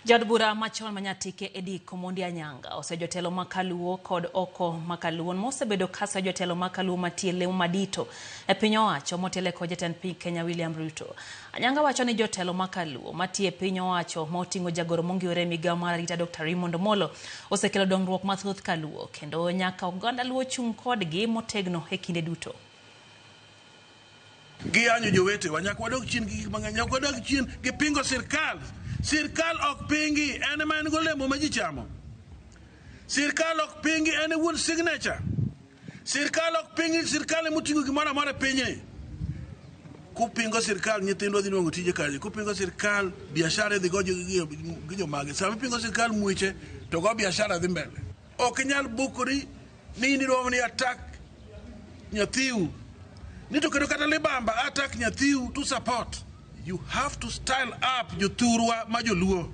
Jod bura machon manyatike Edi Komondi Anyanga osejotelo makaluo kod oko makaluo mosebedo kasa jotelo makaluo matie lew madito e piny owacho motele ko jatend piny Kenya William Ruto. Anyanga wacho ni jotelo makaluo matie piny owacho motingo jagoro mongiore migawo mar arita Dr. Raymond Omolo osekelo dongruok mathoth kaluo kendo nyaka oganda luo chung kodgi motegno e kinde duto. Gianyo jowete wanyaka wadok chien gi mang'eny nyaka wadok chien gi pingo sirkal. Sirkal ok pingi ene man golemo ma ji chamo. Sirkal ok pingi ene wuon signature. Sirkal ok pingi sirkal motingo gimoro amora pinye. Kupingo sirkal nyithindo dhi nwang'o tije kaje. Kupingo sirkal biashara dhi gojo gi jomage. Sama pingo sirkal muiche to go biashara dhi mbele. Ok nyal bukori ni ndiro ni attack nyathiu. Nito kendo kata libamba attack nyathiu to support. You have to style up your turwa majoluo.